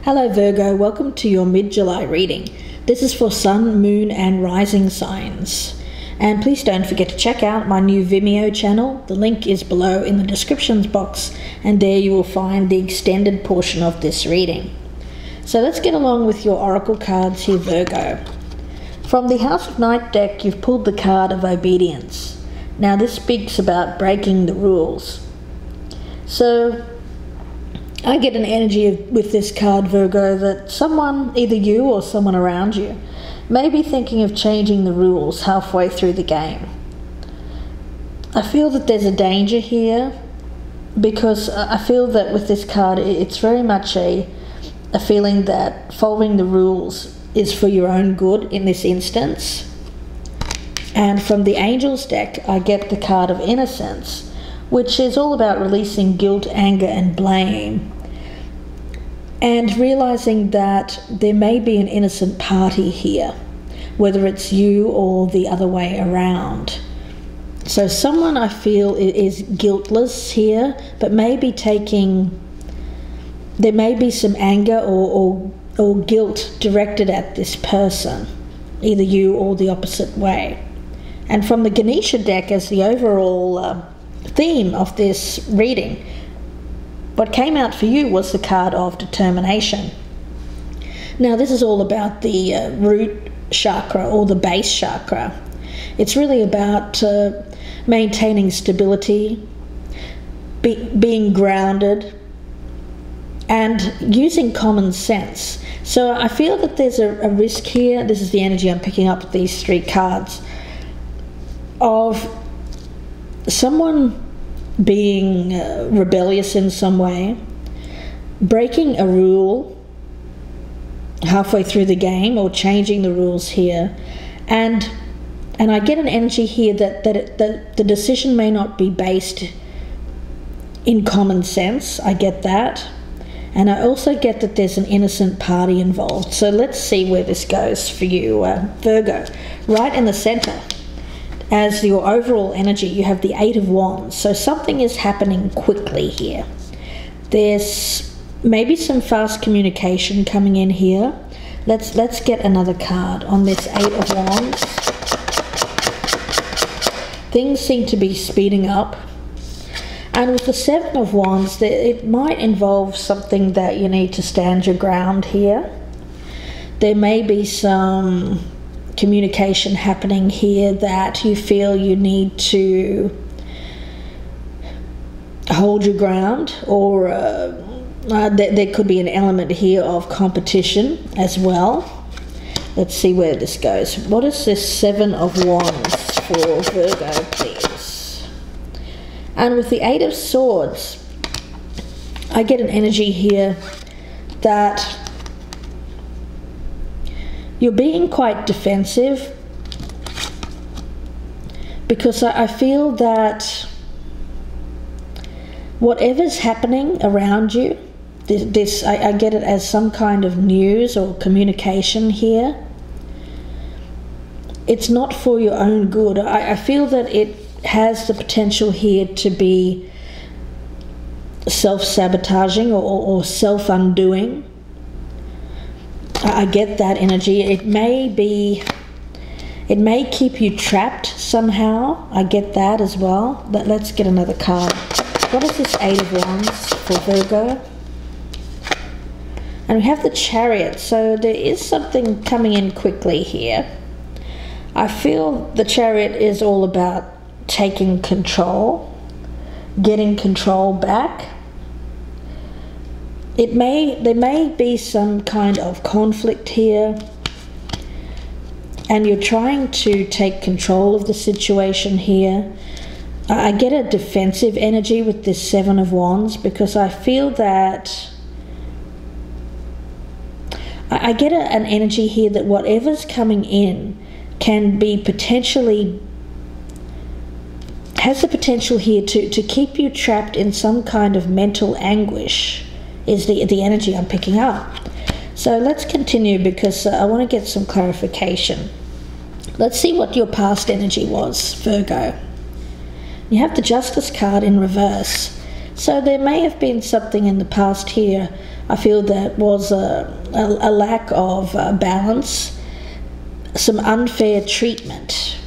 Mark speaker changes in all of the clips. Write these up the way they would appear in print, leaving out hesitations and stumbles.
Speaker 1: Hello Virgo, welcome to your mid-July reading. This is for Sun, Moon and Rising signs. And please don't forget to check out my new Vimeo channel. The link is below in the descriptions box, and there you will find the extended portion of this reading. So let's get along with your oracle cards here, Virgo. From the House of Night deck, you've pulled the card of Obedience. Now this speaks about breaking the rules. So I get an energy with this card, Virgo, that someone, either you or someone around you, may be thinking of changing the rules halfway through the game. I feel that there's a danger here because I feel that with this card it's very much a feeling that following the rules is for your own good in this instance. And from the Angels deck I get the card of Innocence, which is all about releasing guilt, anger and blame, and realizing that there may be an innocent party here, whether it's you or the other way around. So someone I feel is guiltless here, but maybe there may be some anger or guilt directed at this person, either you or the opposite way. And from the Ganesha deck as the overall theme of this reading, what came out for you was the card of Determination. Now this is all about the root chakra or the base chakra. It's really about maintaining stability, being grounded and using common sense. So I feel that there's a risk here, this is the energy I'm picking up with these three cards, of someone being rebellious in some way, breaking a rule halfway through the game or changing the rules here, and I get an energy here that the decision may not be based in common sense. I get that, and I also get that there's an innocent party involved. So let's see where this goes for you, Virgo. Right in the center, as your overall energy, you have the Eight of Wands. So something is happening quickly here. There's maybe some fast communication coming in here. Let's get another card on this Eight of Wands. Things seem to be speeding up. And with the Seven of Wands, it might involve something that you need to stand your ground here. There may be some communication happening here that you feel you need to hold your ground, or there could be an element here of competition as well. Let's see where this goes. What is this Seven of Wands for Virgo, please? And with the Eight of Swords, I get an energy here that you're being quite defensive, because I feel that whatever's happening around you, I get it as some kind of news or communication here. It's not for your own good. I feel that it has the potential here to be self-sabotaging or self-undoing. I get that energy. It may keep you trapped somehow. I get that as well. But let's get another card. What is this Eight of Wands for Virgo? And we have the Chariot. So there is something coming in quickly here. I feel the Chariot is all about taking control, getting control back. There may be some kind of conflict here, and you're trying to take control of the situation here. I get a defensive energy with this Seven of Wands, because I feel that I get an energy here that whatever's coming in can be has the potential here to keep you trapped in some kind of mental anguish, is the energy I'm picking up. So let's continue, because I want to get some clarification. Let's see what your past energy was, Virgo. You have the Justice card in reverse. So there may have been something in the past here, I feel, that was a lack of balance, some unfair treatment.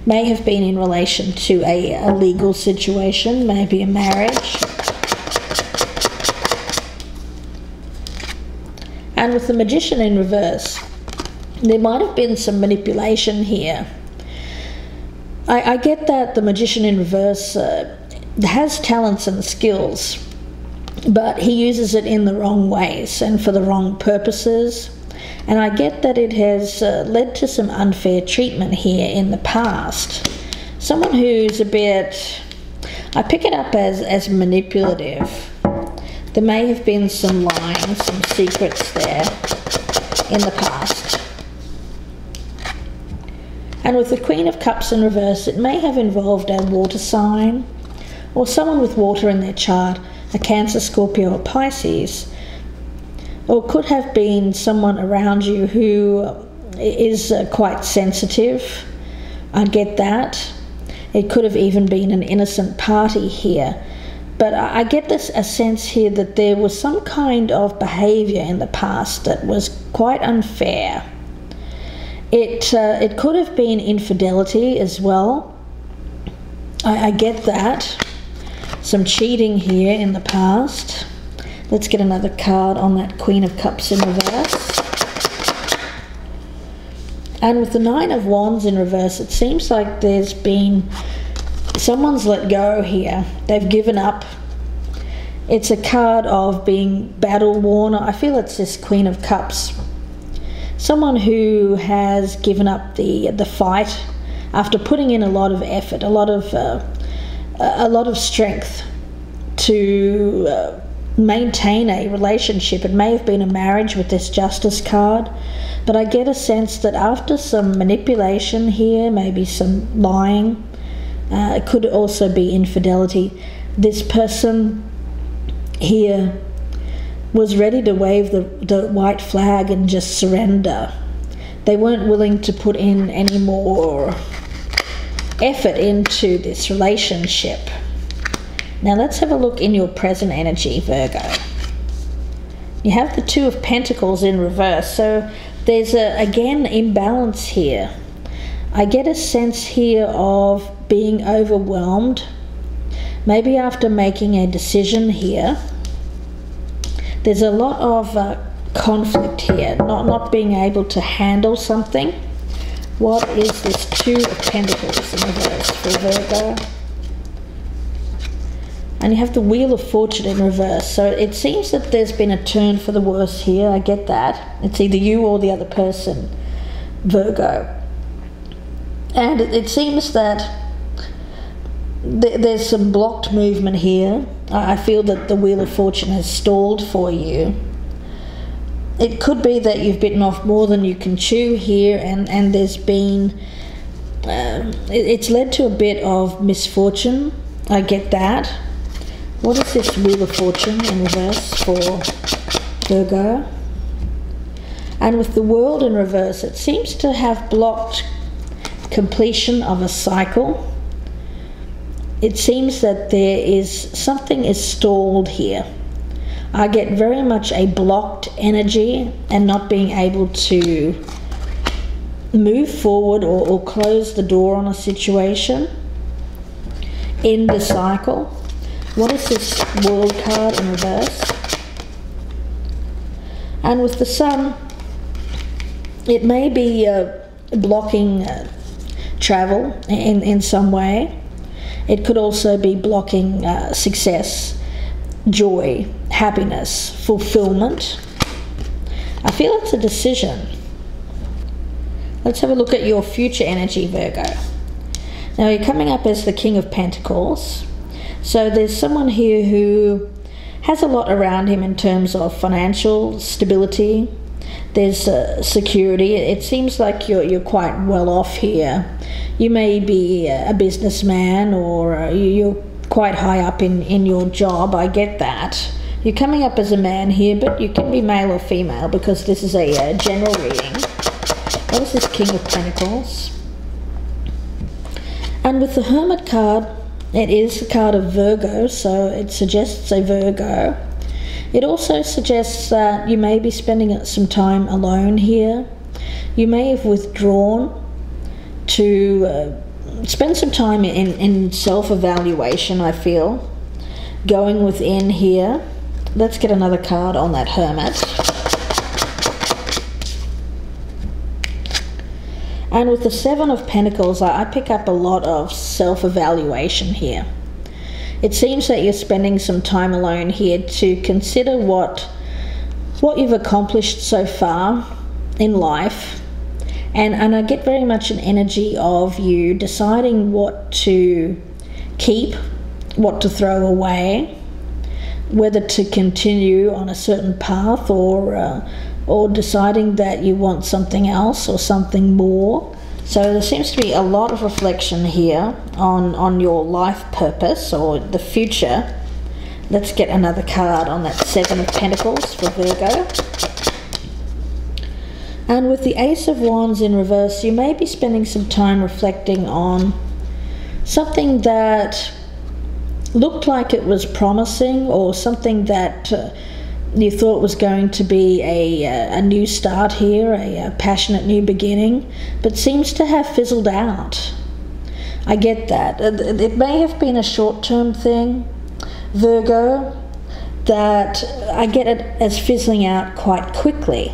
Speaker 1: May have been in relation to a legal situation, maybe a marriage. And with the Magician in reverse, there might have been some manipulation here. I get that the Magician in reverse has talents and skills, but he uses it in the wrong ways and for the wrong purposes. And I get that it has led to some unfair treatment here in the past. Someone who's a bit, I pick it up as manipulative. There may have been some lying, some secrets there in the past. And with the Queen of Cups in reverse, it may have involved a water sign or someone with water in their chart, a Cancer, Scorpio or Pisces. Or could have been someone around you who is quite sensitive. I get that. It could have even been an innocent party here. But I get a sense here that there was some kind of behaviour in the past that was quite unfair. It could have been infidelity as well. I get that. Some cheating here in the past. Let's get another card on that Queen of Cups in reverse. And with the Nine of Wands in reverse, it seems like there's been, someone's let go here. They've given up. It's a card of being battle worn. I feel it's this Queen of Cups. Someone who has given up the fight after putting in a lot of effort, a lot of strength to maintain a relationship. It may have been a marriage with this Justice card, but I get a sense that after some manipulation here, maybe some lying, it could also be infidelity, this person here was ready to wave the white flag and just surrender. They weren't willing to put in any more effort into this relationship. Now let's have a look in your present energy, Virgo. You have the Two of Pentacles in reverse, so there's again imbalance here. I get a sense here of being overwhelmed, maybe after making a decision here. There's a lot of conflict here, not being able to handle something. What is this Two of Pentacles in reverse for Virgo? And you have the Wheel of Fortune in reverse. So it seems that there's been a turn for the worse here. I get that. It's either you or the other person, Virgo. And it seems that there's some blocked movement here. I feel that the Wheel of Fortune has stalled for you. It could be that you've bitten off more than you can chew here, and there's been... it's led to a bit of misfortune. I get that. What is this Wheel of Fortune in reverse for Virgo? And with the World in reverse, it seems to have blocked completion of a cycle. It seems that there is something is stalled here. I get very much a blocked energy and not being able to move forward or close the door on a situation in the cycle. What is this World card in reverse? And with the Sun, it may be blocking travel in some way. It could also be blocking success, joy, happiness, fulfillment. I feel it's a decision. Let's have a look at your future energy, Virgo. Now you're coming up as the King of Pentacles. So there's someone here who has a lot around him in terms of financial stability. There's security. It seems like you're quite well off here. You may be a businessman, or you're quite high up in your job. I get that. You're coming up as a man here, but you can be male or female because this is a general reading. What is this King of Pentacles? And with the Hermit card, It is a card of Virgo, so it suggests a Virgo. It also suggests that you may be spending some time alone here. You may have withdrawn to spend some time in self-evaluation, I feel. Going within here. Let's get another card on that Hermit. And with the Seven of Pentacles, I pick up a lot of self-evaluation here. It seems that you're spending some time alone here to consider what you've accomplished so far in life. And I get very much an energy of you deciding what to keep, what to throw away, whether to continue on a certain path or deciding that you want something else or something more. So there seems to be a lot of reflection here on your life purpose or the future. Let's get another card on that Seven of Pentacles for Virgo. And with the Ace of Wands in reverse, you may be spending some time reflecting on something that looked like it was promising, or something that you thought was going to be a new start here, a passionate new beginning, but seems to have fizzled out. I get that. It may have been a short-term thing, Virgo, that I get it as fizzling out quite quickly.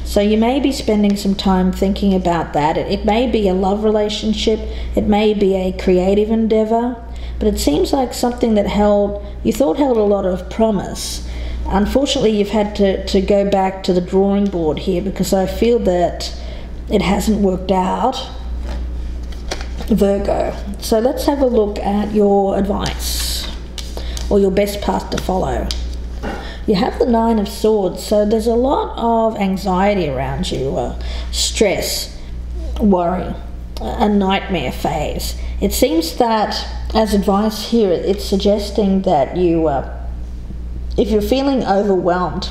Speaker 1: So you may be spending some time thinking about that. It may be a love relationship, it may be a creative endeavor, but it seems like something that you thought held a lot of promise. Unfortunately, you've had to go back to the drawing board here, because I feel that it hasn't worked out, Virgo. So let's have a look at your advice, or your best path to follow. You have the Nine of Swords, so there's a lot of anxiety around you, stress, worry, a nightmare phase. It seems that, as advice here, it's suggesting that you, if you're feeling overwhelmed,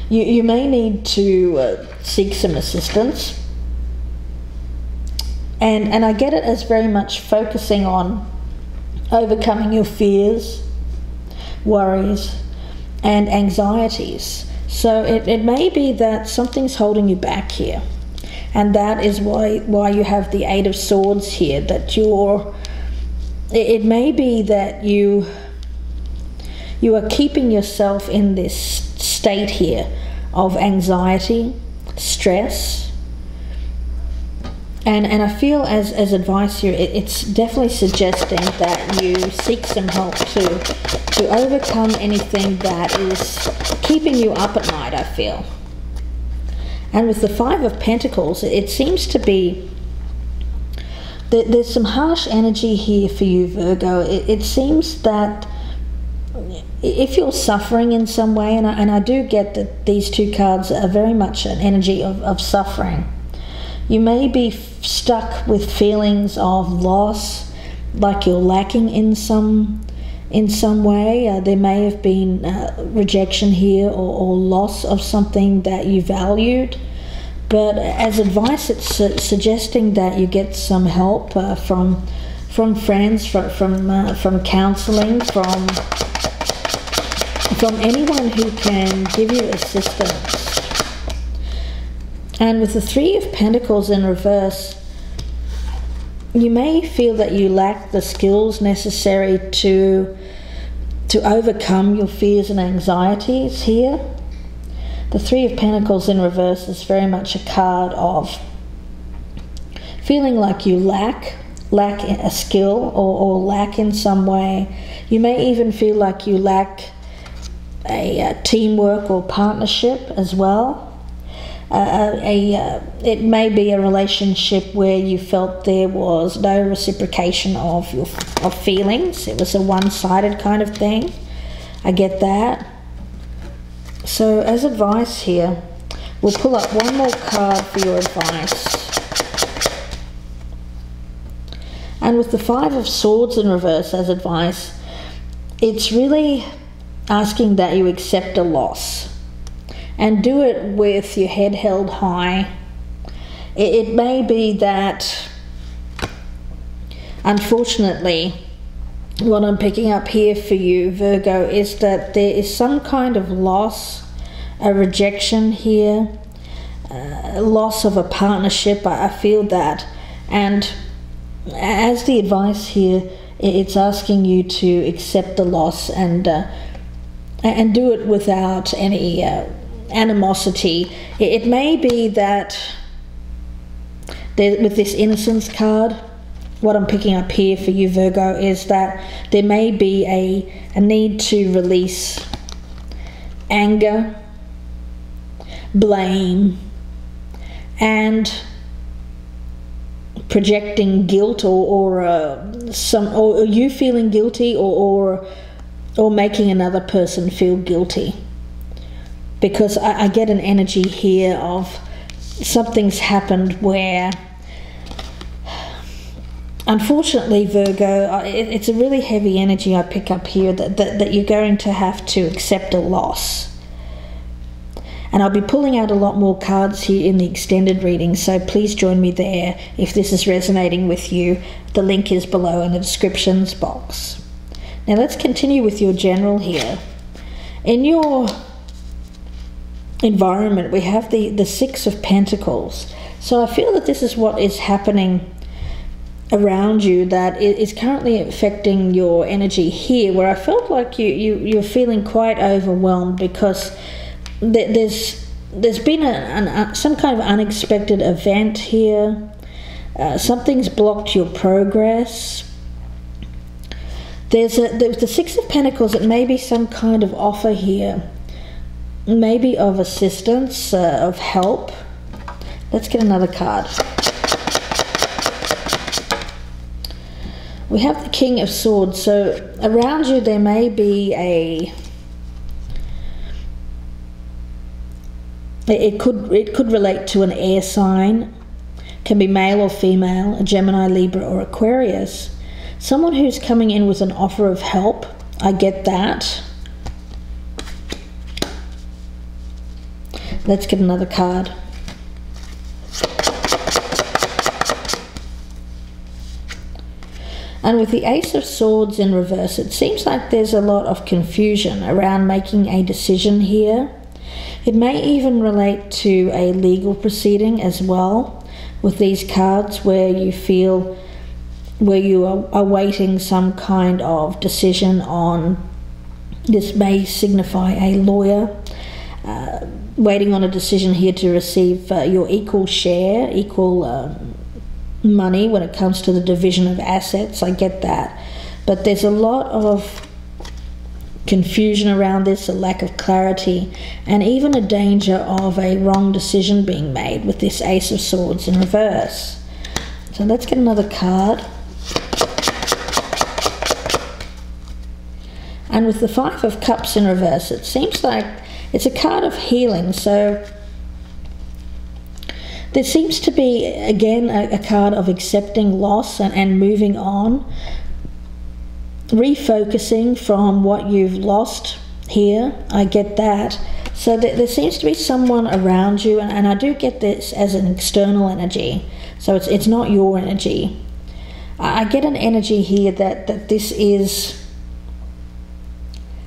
Speaker 1: you may need to seek some assistance. And I get it as very much focusing on overcoming your fears, worries and anxieties. So it may be that something's holding you back here, and that is why you have the Eight of Swords here, that it may be that you are keeping yourself in this state here of anxiety, stress. And I feel as advice here, it's definitely suggesting that you seek some help to overcome anything that is keeping you up at night, I feel. And with the Five of Pentacles, it seems to be that there's some harsh energy here for you, Virgo. It seems that if you're suffering in some way, and I do get that these two cards are very much an energy of suffering, you may be stuck with feelings of loss, like you're lacking in some way. There may have been rejection here, or loss of something that you valued. But as advice, it's suggesting that you get some help from friends, from counseling, from anyone who can give you assistance. And with the Three of Pentacles in reverse, you may feel that you lack the skills necessary to overcome your fears and anxieties here. The Three of Pentacles in reverse is very much a card of feeling like you lack a skill, or lack in some way. You may even feel like you lack a teamwork or partnership as well. It may be a relationship where you felt there was no reciprocation of feelings. It was a one-sided kind of thing. I get that. So as advice here, we'll pull up one more card for your advice. And with the Five of Swords in reverse as advice, it's really asking that you accept a loss. And do it with your head held high. It may be that unfortunately, what I'm picking up here for you, Virgo, is that there is some kind of loss, a rejection here, loss of a partnership. I feel that. And as the advice here, it's asking you to accept the loss and do it without any animosity. It may be that with this innocence card, what I'm picking up here for you, Virgo, is that there may be a need to release anger, blame, and projecting guilt or you feeling guilty or making another person feel guilty. Because I get an energy here of something's happened where, unfortunately, Virgo, it's a really heavy energy I pick up here that you're going to have to accept a loss. And I'll be pulling out a lot more cards here in the extended reading, so please join me there if this is resonating with you. The link is below in the descriptions box. Now let's continue with your general here. In your environment, we have the Six of Pentacles. So I feel that this is what is happening around you that is currently affecting your energy here, where I felt like you're feeling quite overwhelmed because there's been some kind of unexpected event here. Something's blocked your progress. There's the Six of Pentacles. It may be some kind of offer here, maybe of assistance, of help. Let's get another card. We have the King of Swords. So around you there may be it could relate to an air sign, can be male or female, a Gemini, Libra, or Aquarius. Someone who's coming in with an offer of help. I get that. Let's get another card. And with the Ace of Swords in reverse, it seems like there's a lot of confusion around making a decision here. It may even relate to a legal proceeding as well with these cards, where you feel you are awaiting some kind of decision on. This may signify a lawyer waiting on a decision here to receive your equal share, equal money when it comes to the division of assets. I get that, but there's a lot of confusion around this, a lack of clarity, and even a danger of a wrong decision being made with this Ace of Swords in reverse. So let's get another card. And with the Five of Cups in reverse, it seems like it's a card of healing. So there seems to be, again, a card of accepting loss and moving on, refocusing from what you've lost here. I get that. So there seems to be someone around you, and I do get this as an external energy. So it's not your energy. I get an energy here that this is,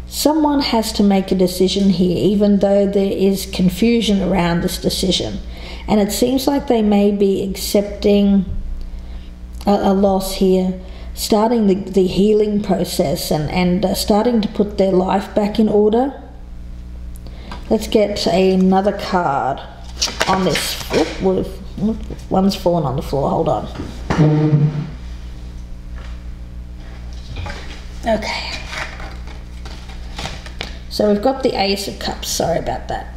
Speaker 1: someone has to make a decision here, even though there is confusion around this decision. And it seems like they may be accepting a loss here, starting the healing process and starting to put their life back in order. Let's get another card on this. One's fallen on the floor, hold on. Okay. So we've got the Ace of Cups, sorry about that.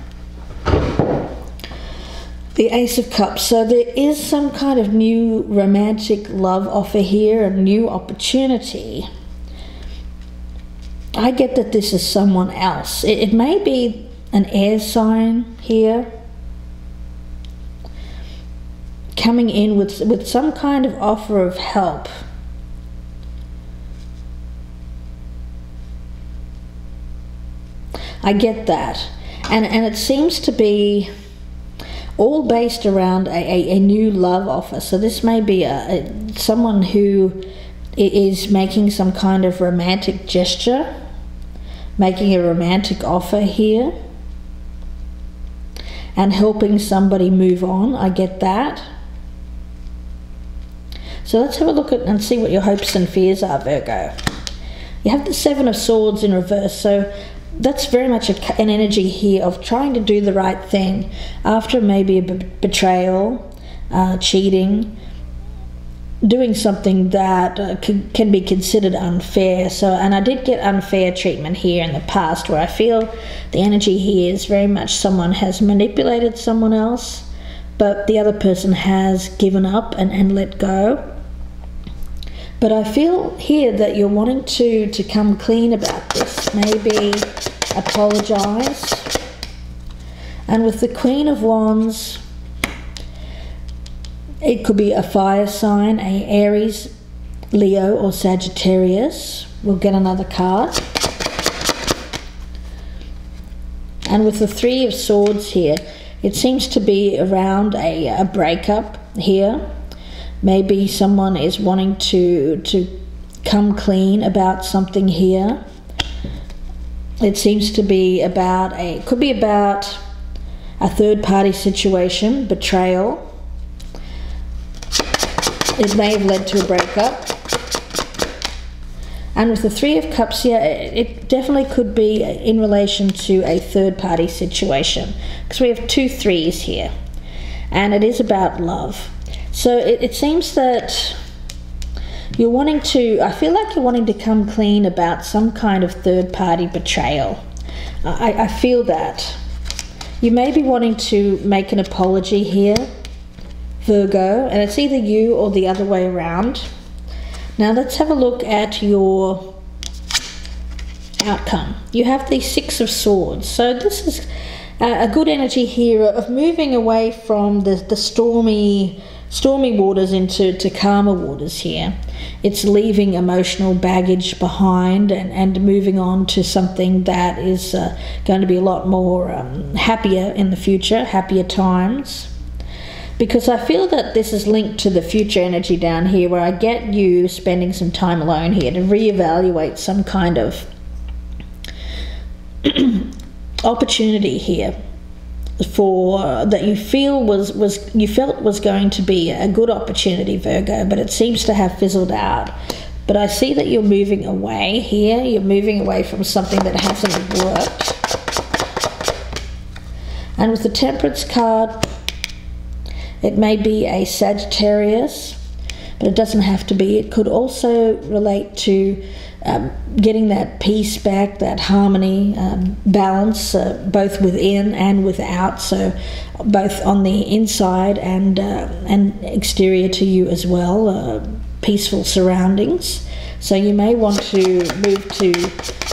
Speaker 1: The Ace of Cups. So there is some kind of new romantic love offer here, a new opportunity. I get that this is someone else. It may be an air sign here, coming in with some kind of offer of help. I get that. And it seems to be all based around a new love offer. So this may be someone who is making some kind of romantic gesture, making a romantic offer here, and helping somebody move on. I get that. So let's have a look at and see what your hopes and fears are, Virgo. You have the Seven of Swords in reverse, so that's very much an energy here of trying to do the right thing after maybe a betrayal, cheating, doing something that can be considered unfair. So, and I did get unfair treatment here in the past, where I feel the energy here is very much someone has manipulated someone else, but the other person has given up and let go. But I feel here that you're wanting to come clean about this, maybe apologize. And with the Queen of Wands, it could be a fire sign, a Aries, Leo, or Sagittarius. We'll get another card. And with the Three of Swords here, it seems to be around a breakup here. Maybe someone is wanting to come clean about something here. It seems to be about could be about a third-party situation, betrayal. It may have led to a breakup. And with the Three of Cups here, it definitely could be in relation to a third-party situation, because we have 2 threes here, and it is about love. So it seems that you're wanting to, I feel like you're wanting to come clean about some kind of third-party betrayal. I feel that. You may be wanting to make an apology here, Virgo, and it's either you or the other way around. Now let's have a look at your outcome. You have the Six of Swords. So this is a good energy here of moving away from the stormy waters into calmer waters here. It's leaving emotional baggage behind and moving on to something that is going to be a lot more happier in the future, happier times. Because I feel that this is linked to the future energy down here, where I get you spending some time alone here to reevaluate some kind of opportunity here for that you feel you felt was going to be a good opportunity, Virgo, but it seems to have fizzled out. But I see that you're moving away here. You're moving away from something that hasn't worked. And with the Temperance card, it may be a Sagittarius, but it doesn't have to be. It could also relate to getting that peace back, that harmony, balance, both within and without. So both on the inside and exterior to you as well, peaceful surroundings. So you may want to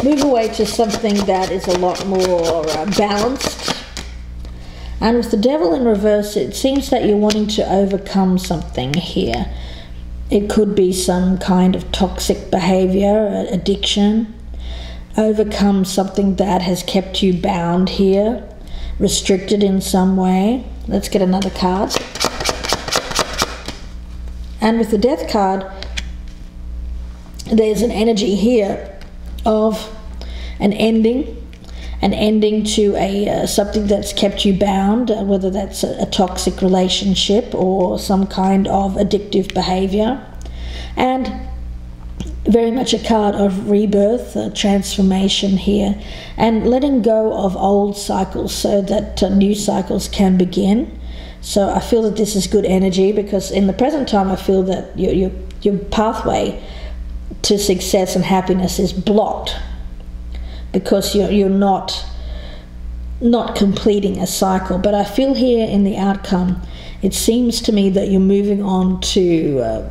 Speaker 1: move away to something that is a lot more balanced. And with the Devil in reverse, it seems that you're wanting to overcome something here. It could be some kind of toxic behavior, addiction, overcome something that has kept you bound here, restricted in some way. Let's get another card. And with the Death card, there's an energy here of an ending to something that's kept you bound, whether that's a toxic relationship or some kind of addictive behavior. And very much a card of rebirth, transformation here, and letting go of old cycles so that new cycles can begin. So I feel that this is good energy, because in the present time I feel that your pathway to success and happiness is blocked, because you're not completing a cycle. But I feel here in the outcome, it seems to me that you're moving on to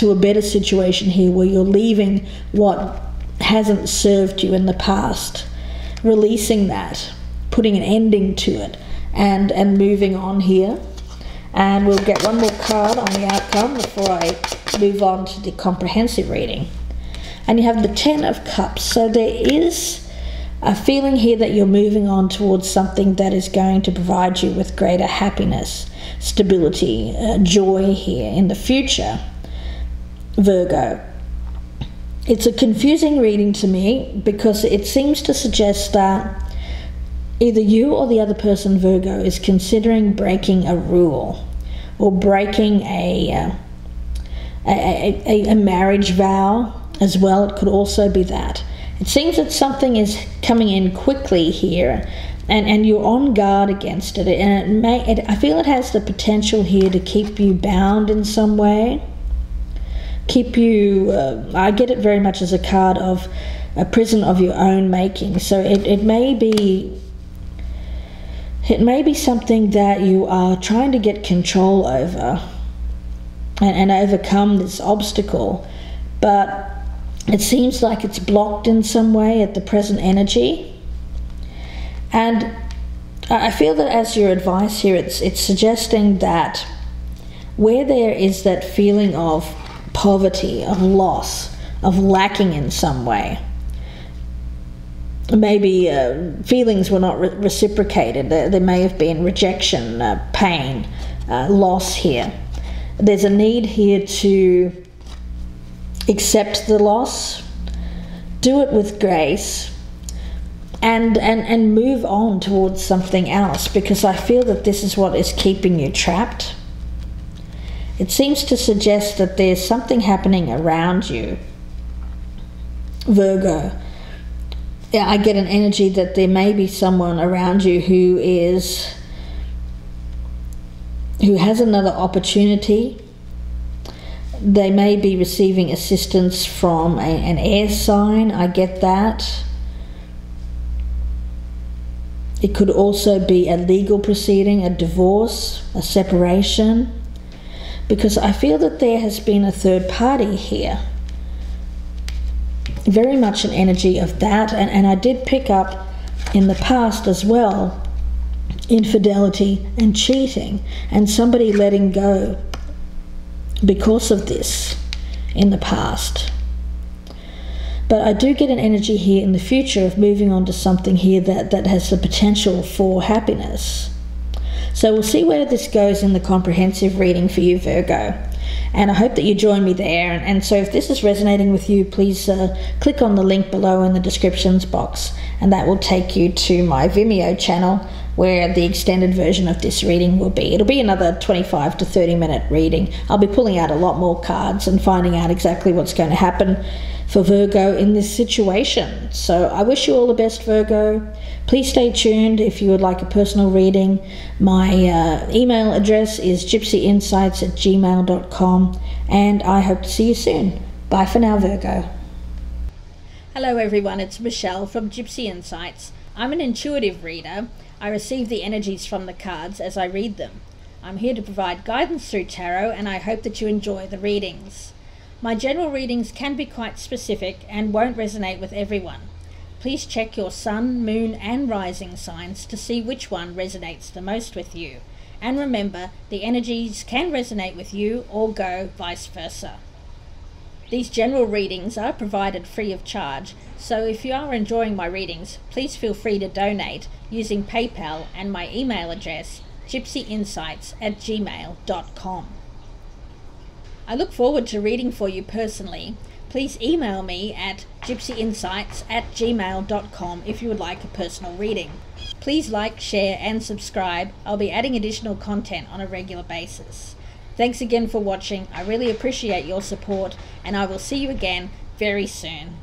Speaker 1: a better situation here, where you're leaving what hasn't served you in the past, releasing that, putting an ending to it, and moving on here. And we'll get one more card on the outcome before I move on to the comprehensive reading. And you have the Ten of Cups. So there is a feeling here that you're moving on towards something that is going to provide you with greater happiness, stability, joy here in the future. Virgo. It's a confusing reading to me because it seems to suggest that either you or the other person, Virgo, is considering breaking a rule or breaking a marriage vow as well. It could also be that. It seems that something is coming in quickly here, and you're on guard against it. And I feel it has the potential here to keep you bound in some way. Keep you, I get it very much as a card of a prison of your own making. So it may be something that you are trying to get control over and overcome this obstacle, but it seems like it's blocked in some way at the present energy. And I feel that as your advice here, it's suggesting that where there is that feeling of poverty, of loss, of lacking in some way, maybe feelings were not reciprocated. There may have been rejection, pain, loss here. There's a need here to accept the loss, do it with grace, and move on towards something else, because I feel that this is what is keeping you trapped. It seems to suggest that there's something happening around you, Virgo. Yeah, I get an energy that there may be someone around you who has another opportunity. They may be receiving assistance from an air sign. I get that. It could also be a legal proceeding, a divorce, a separation, because I feel that there has been a third party here. Very much an energy of that, and I did pick up in the past as well infidelity and cheating, and somebody letting go because of this in the past. But I do get an energy here in the future of moving on to something here that has the potential for happiness. So we'll see where this goes in the comprehensive reading for you, Virgo. And I hope that you join me there. And so if this is resonating with you, please click on the link below in the descriptions box, and that will take you to my Vimeo channel, where the extended version of this reading will be. It'll be another 25 to 30 minute reading. I'll be pulling out a lot more cards and finding out exactly what's going to happen for Virgo in this situation. So I wish you all the best, Virgo. Please stay tuned if you would like a personal reading. My email address is gypsyinsights@gmail.com, and I hope to see you soon. Bye for now, Virgo. Hello everyone, it's Michelle from Gypsy Insights. I'm an intuitive reader. I receive the energies from the cards as I read them. I'm here to provide guidance through tarot, and I hope that you enjoy the readings. My general readings can be quite specific and won't resonate with everyone. Please check your sun, moon and rising signs to see which one resonates the most with you. And remember, the energies can resonate with you or go vice versa. These general readings are provided free of charge, so if you are enjoying my readings, please feel free to donate using PayPal and my email address, gypsyinsights@gmail.com. I look forward to reading for you personally. Please email me at gypsyinsights@gmail.com if you would like a personal reading. Please like, share and subscribe. I'll be adding additional content on a regular basis. Thanks again for watching. I really appreciate your support, and I will see you again very soon.